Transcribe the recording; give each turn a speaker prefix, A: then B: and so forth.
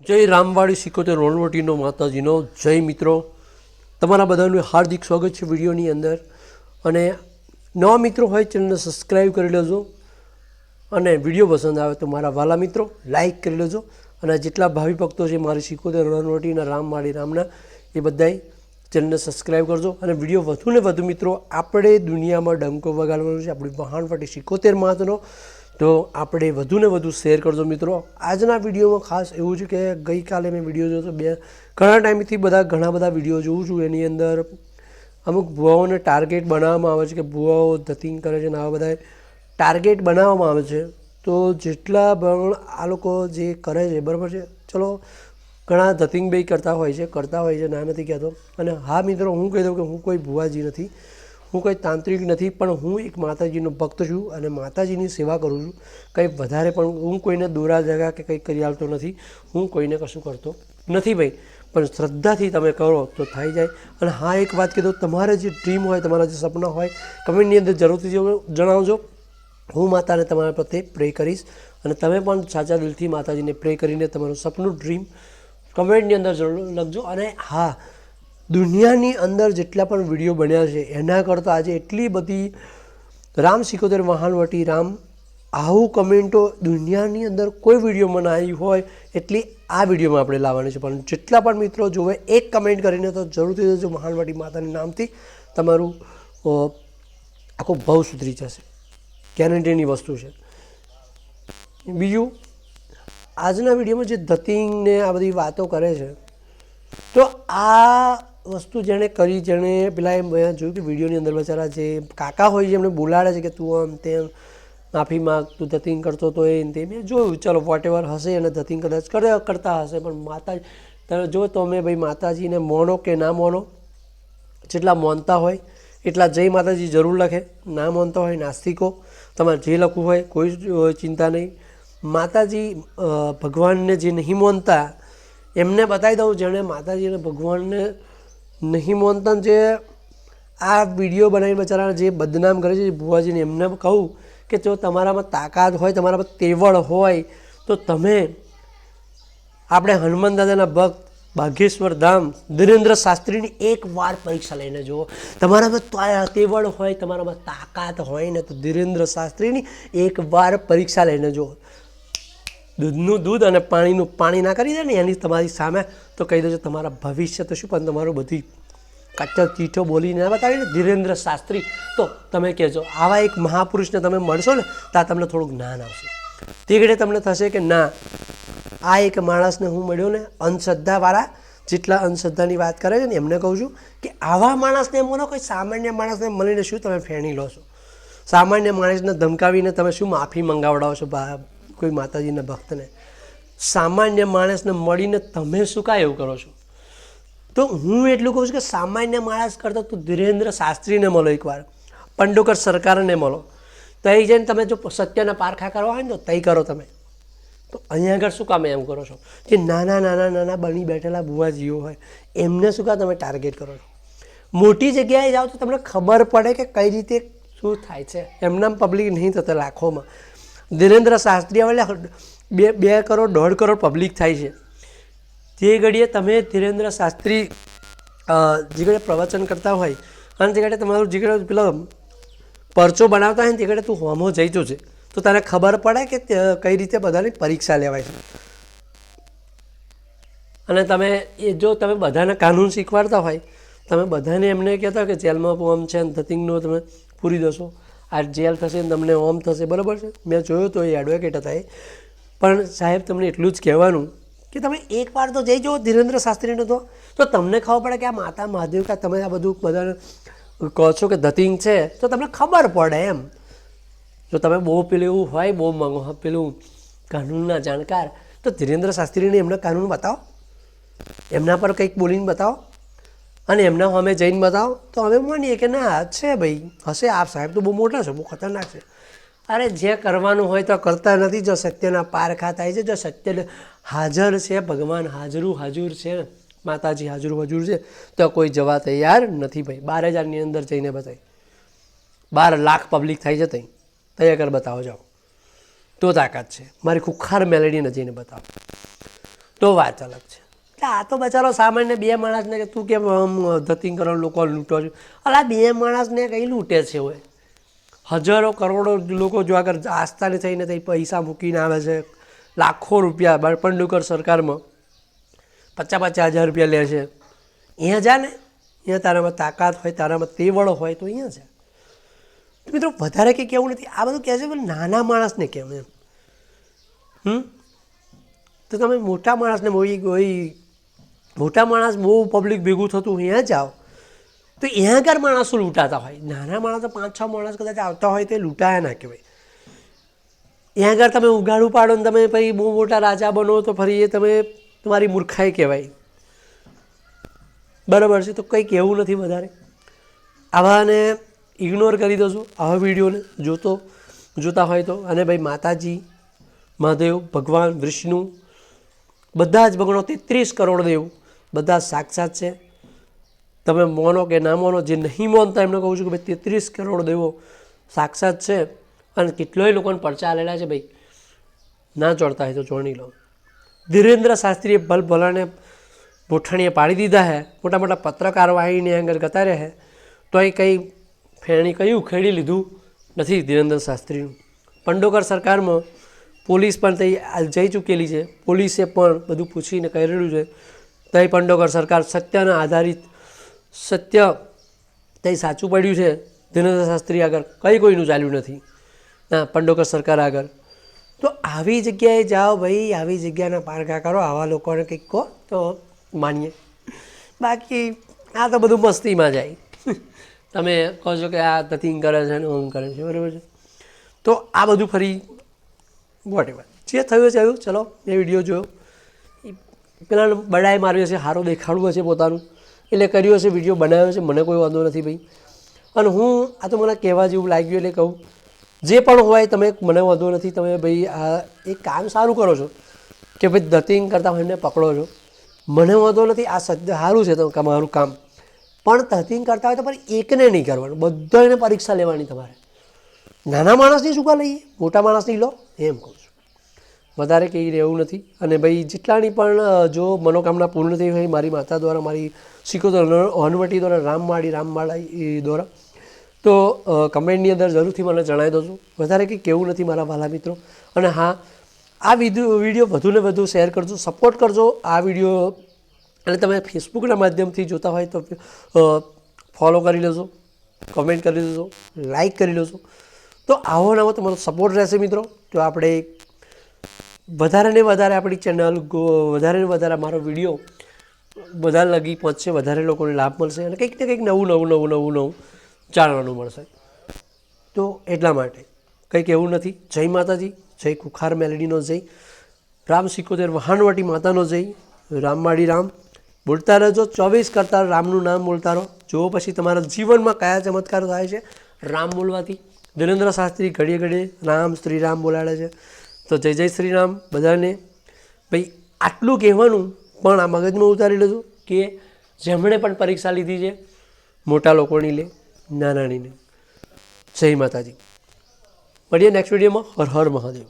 A: જય રામવાડી સિકોતેર રોણવટીનો માતાજીનો જય મિત્રો, તમારા બધાનું હાર્દિક સ્વાગત છે વિડીયોની અંદર। અને નવા મિત્રો હોય ચેનલને સબસ્ક્રાઈબ કરી લેજો અને વિડીયો પસંદ આવે તો મારા વાલા મિત્રો લાઈક કરી લેજો। અને જેટલા ભાવિ ભક્તો છે મારી સિકોતેર રોણવટીના રામવાડી રામના, એ બધાય ચેનલને સબસ્ક્રાઈબ કરજો। અને વિડીયો વધુ ને વધુ મિત્રો આપણે દુનિયામાં ડંકો વગાડવાનો છે આપણી વહાણવટી સિકોતેર માતનો, તો આપણે વધુ ને વધુ શેર કરજો મિત્રો। આજના વિડીયોમાં ખાસ એવું છે કે ગઈકાલે મેં વિડીયો જોયો તો ઘણા ટાઈમથી ઘણા બધા વિડીયો જોઉં છું। એની અંદર અમુક ભુવાઓને ટાર્ગેટ બનાવવામાં આવે છે કે ભુવાઓ ધતિંગ કરે છે ને આવા બધા ટાર્ગેટ બનાવવામાં આવે છે। તો જેટલા પણ આ લોકો જે કરે છે બરાબર છે, ચલો ઘણા ધતિંગ બી કરતા હોય છે, ના નથી કહેતો। અને હા મિત્રો, હું કહી દઉં કે હું કોઈ ભુવાજી નથી, હું કોઈ તાંત્રિક નથી, પણ હું એક માતાજીનો ભક્ત છું અને માતાજીની સેવા કરું છું। કંઈ વધારે પણ હું કોઈને દોરા જગા કે કંઈ કરી આવતો નથી, હું કોઈને કશું કરતો નથી ભાઈ, પણ શ્રદ્ધાથી તમે કરો તો થઈ જાય। અને હા, એક વાત કીધું, તમારે જે ડ્રીમ હોય, તમારા જે સપના હોય, કમેન્ટની અંદર જરૂરથી જણાવજો। હું માતાને તમારા પ્રત્યે પ્રે કરીશ અને તમે પણ સાચા દિલથી માતાજીને પ્રે કરીને તમારું સપનું ડ્રીમ કમેન્ટની અંદર જરૂર લખજો। અને હા, દુનિયાની અંદર જેટલા પણ વિડીયો બન્યા છે એના કરતાં આજે એટલી બધી રામ સિકોતેર વહાણવટી રામ આવું કમેન્ટો દુનિયાની અંદર કોઈ વિડીયોમાં ના આવી હોય એટલી આ વિડીયોમાં આપણે લાવવાની છે। પણ જેટલા પણ મિત્રો જોવે એક કમેન્ટ કરીને તો જરૂરથી દેજો, વહાણવટી માતાના નામથી તમારું આખો ભાવ સુધરી જશે, ગેરંટીની વસ્તુ છે। બીજું, આજના વિડીયોમાં જે ધતિંગ ને આ બધી વાતો કરે છે, તો આ વસ્તુ જેણે કરી, જેણે પેલા એમ જોયું કે વિડીયોની અંદર બચારા જે કાકા હોય છે એમને બોલાડે છે કે તું આમ તેમ માફી માગ, તું ધતિંગ કરતો તો એ તે મેં જોયું, ચલો વોટ એવર હશે અને ધતિંગ કદાચ કરતા હશે, પણ માતા તમે જો તમે ભાઈ માતાજીને માનો કે ના માનો, જેટલા માનતા હોય એટલા જય માતાજી જરૂર લખે, ના માનતા હોય નાસ્તિકો તમારે જે લખવું હોય કોઈ ચિંતા નહીં। માતાજી ભગવાનને જે નહીં માનતા એમને બતાવી દઉં, જેણે માતાજીને ભગવાનને નહીં માનતા જે આ વિડીયો બનાવીને બચારા જે બદનામ કરે છે ભુવાજીને, એમને કહું કે જો તમારામાં તાકાત હોય, તમારામાં તેવડ હોય તો તમે આપણે હનુમાન દાદાના ભક્ત બાઘેશ્વર ધામ ધીરેન્દ્ર શાસ્ત્રીની એકવાર પરીક્ષા લઈને જુઓ। તમારામાં તેવડ હોય, તમારામાં તાકાત હોય ને તો ધીરેન્દ્ર શાસ્ત્રીની એકવાર પરીક્ષા લઈને જુઓ। દૂધનું દૂધ અને પાણીનું પાણી ના કરી દે ને એની તમારી સામે, તો કહી દેજો તમારા ભવિષ્ય તો શું, પણ તમારું બધી કાચા ચીઠો બોલીને બતાવીને ધીરેન્દ્ર શાસ્ત્રી, તો તમે કહેજો આવા એક મહાપુરુષને તમે મળશો ને ત્યાં તમને થોડુંક જ્ઞાન આવશે। તે ઘડે તમને થશે કે ના, આ એક માણસને હું મળ્યો ને, અંધશ્રદ્ધાવાળા જેટલા અંધશ્રદ્ધાની વાત કરે છે ને એમને કહું છું કે આવા માણસને મળો, કોઈ સામાન્ય માણસને મળીને શું તમે ફેણી લો છો? સામાન્ય માણસને ધમકાવીને તમે શું માફી મંગાવડાવો છો કોઈ માતાજીના ભક્તને? સામાન્ય માણસને મળીને તમે શું કાંઈ એવું કરો છો? તો હું એટલું કહું છું કે સામાન્ય માણસ કરતાં તું ધીરેન્દ્ર શાસ્ત્રીને મળો, એકવાર પંડોકર સરકારને મળો, તો એ જઈને તમે જો સત્યના પારખા કરવા હોય ને તો તય કરો તમે। તો અહીંયા આગળ શું કામ એમ કરો છો? જે નાના બની બેઠેલા ભુવાજીઓ હોય એમને શું કામ તમે ટાર્ગેટ કરો છો? મોટી જગ્યાએ જાઓ તો તમને ખબર પડે કે કઈ રીતે શું થાય છે। એમના પબ્લિક નહીં થતા લાખોમાં, ધીરેન્દ્ર શાસ્ત્રી એટલે 2 કરોડ 1.5 કરોડ પબ્લિક થાય છે। જે ઘડીએ તમે ધીરેન્દ્ર શાસ્ત્રી જે ઘડીએ પ્રવચન કરતા હોય અને જે ઘડીએ તમારું જે ઘડીએ પેલો પરચો બનાવતા હોય ને તે ઘડીએ તું હોમો જઈ જશે તો તને ખબર પડે કે કઈ રીતે બધાની પરીક્ષા લેવાય છે। અને તમે જો તમે બધાને કાનૂન શીખવાડતા હોય, તમે બધાને એમને કહેતા હોય કે જેલમાં ઓમ છે ને ધતિંગનો તમે પૂરી દશો, આ જેલ થશે ને તમને ઓમ થશે, બરાબર છે? મેં જોયું તો એ એડવોકેટ હતા, પણ સાહેબ તમને એટલું જ કહેવાનું કે તમે એકવાર તો જઈ જાઓ ધીરેન્દ્ર શાસ્ત્રીને, તો તમને ખબર પડે કે આ માતા મહાદેવ કે તમે આ બધું બધાને કહો છો કે ધતિંગ છે, તો તમને ખબર પડે એમ। જો તમે બહુ પેલું એવું હોય, બહુ પેલું કાનૂનના જાણકાર, તો ધીરેન્દ્ર શાસ્ત્રીને એમના કાનૂન બતાવો, એમના પર કંઈક બોલીને બતાવો અને એમના અમે જઈને બતાવો, તો અમે માનીએ કે ના છે ભાઈ, હશે આ સાહેબ તો બહુ મોટા છે, બહુ ખતરનાક છે। અરે જે કરવાનું હોય તો કરતા નથી, જો સત્યના પારખા થાય છે, જો સત્ય હાજર છે, ભગવાન હાજર છે, માતાજી હાજર છે, તો કોઈ જવા તૈયાર નથી ભાઈ। 12,000ની અંદર જઈને બતાવી, 12 લાખ પબ્લિક થાય છે ત્યાં તૈયાર બતાવો જાઓ, તો તાકાત છે। મારી ખુખાર મેલેડીને જઈને બતાવો। તો વાત અલગ છે. એટલે આ તો બચારો સામાન્ય બે માણસને કે તું કેમ આમ ધતિંગ કરો લોકો લૂંટો છો, અલા બે માણસને કંઈ લૂંટે છે હોય? હજારો કરોડો લોકો જો આગળ આસ્થાને થઈને થઈ પૈસા મૂકીને આવે છે, લાખો રૂપિયા બાળપંડુકર સરકારમાં 50,000 રૂપિયા લે છે. અહીંયા જા ને, અહીંયા તારામાં તાકાત હોય, તારામાં તેવડ હોય તો અહીંયા છે. તો મિત્રો વધારે કંઈ કહેવું નથી, આ બધું કહે છે પણ નાના માણસને કેમ એમ. તો તમે મોટા માણસને મોટા માણસ બહુ પબ્લિક ભેગું થતું અહીંયા જાઓ તો અહીંયા આગળ માણસો લૂંટાતા હોય. નાના માણસો 5-6 માણસ કદાચ આવતા હોય તો લૂંટાયા ના કહેવાય. અહીંયા આગળ તમે ઉગાડું પાડો ને તમે પછી બહુ મોટા રાજા બનો તો ફરી એ તમે તમારી મૂર્ખાઈ કહેવાય. બરાબર છે. તો કંઈ કહેવું નથી વધારે. આવાને ઇગ્નોર કરી દો છો, આવા વિડીયોને જોતા હોય તો. અને ભાઈ માતાજી, મહાદેવ, ભગવાન, વિષ્ણુ બધા જ ભગવાનો 33 કરોડ દેવ બધા સાક્ષાત છે. તમે માનો કે ના માનો, જે નહીં માનતા એમને કહું છું કે ભાઈ 33 કરોડ દેવો સાક્ષાત છે. અને કેટલોય લોકોને પરચા આલેલા છે. ભાઈ ના ચોડતા હોય તો ચોણી લો. ધીરેન્દ્ર શાસ્ત્રીએ ભલાને ગોઠણીએ પાડી દીધા હે, મોટા મોટા પત્રકાર વાહિની આગળ ગતા રહે તો એ કંઈ ફેણી કંઈ ઉખેડી લીધું નથી ધીરેન્દ્ર શાસ્ત્રીનું. પંડોકર સરકારમાં પોલીસ પણ ત્યાં જઈ ચૂકેલી છે, પોલીસે પણ બધું પૂછીને કરેલું છે. ત્યાં પંડોકર સરકાર સત્યના આધારિત સત્ય ત્યાં સાચું પડ્યું છે. ધીરેન્દ્ર શાસ્ત્રી આગળ કંઈ કોઈનું ચાલ્યું નથી, ના પંડોકર સરકાર આગળ. તો આવી જગ્યાએ જાઓ ભાઈ, આવી જગ્યાના પારખા કરો, આવા લોકોને કંઈક કહો તો માનીએ. બાકી આ તો બધું મસ્તીમાં જાય. તમે કહો છો કે આ ધતિંગ કરે છે ને ઓમ કરે છે, બરાબર છે. તો આ બધું ફરી વોટ એવર જે થયું છે એવું. ચલો એ વિડીયો જોયો, પેલા બડાએ માર્યો છે, સારો દેખાડવું હશે પોતાનું એટલે કર્યો હશે, વિડીયો બનાવ્યો છે, મને કોઈ વાંધો નથી ભાઈ. અને હું આ તો મને કહેવા જેવું લાગ્યું એટલે કહું, જે પણ હોય તમે મને વાંધો નથી. તમે ભાઈ આ એક કામ સારું કરો છો કે ભાઈ ધતિંગ કરતા હોય એમને પકડો છો, મને વાંધો નથી. આ સારું છે તમારું કામ, પણ ધતિંગ કરતા હોય તો પણ એકને નહીં કરવાનું, બધાને પરીક્ષા લેવાની તમારે. નાના માણસની શું કા લઈએ, મોટા માણસની લો એમ કહું છું. વધારે કંઈ રહેવું નથી. અને ભાઈ જેટલાની પણ જો મનોકામના પૂર્ણ થઈ હોય મારી માતા દ્વારા, મારી સિકોતર હનુમટી દ્વારા, રામમાળી દ્વારા, તો કમેન્ટની અંદર જરૂરથી મને જણાવી દો છો. વધારે કંઈ કહેવું નથી મારા વાલા મિત્રો. અને હા, આ વિડીયો વધુને વધુ શેર કરજો, સપોર્ટ કરજો આ વિડીયો. અને તમે ફેસબુકના માધ્યમથી જોતા હોય તો ફોલો કરી લેજો, કમેન્ટ કરી લેજો, લાઈક કરી લેજો. તો આવો નવો તમારો સપોર્ટ રહેશે મિત્રો. તો આપણે વધારે ને વધારે આપણી ચેનલ, વધારે ને વધારે મારો વિડીયો બધા લગી પહોંચશે, વધારે લોકોને લાભ મળશે અને કંઈક ને કંઈક નવું જાણવાનું મળશે. તો એટલા માટે કંઈક એવું નથી. જય માતાજી, જય કુખાર મેલેડીનો જય, રામ સિકોતેર વહાણવટી માતાનો જય, રામમાળી રામ બોલતા રહેજો. 24 કરતા રામનું નામ બોલતા રહો. જો પછી તમારા જીવનમાં કયા ચમત્કાર થાય છે રામ બોલવાથી. ધીરેન્દ્ર શાસ્ત્રી ઘડીએ ઘડીએ રામ શ્રી રામ બોલાડે છે. તો જય જય શ્રી રામ બધાને. ભાઈ આટલું કહેવાનું પણ આ મગજમાં ઉતારી લેજો કે જેમણે પણ પરીક્ષા લીધી છે, મોટા લોકોની લે, નાનાની લે. જય માતાજી. મળીએ નેક્સ્ટ વિડીયોમાં. હર હર મહાદેવ.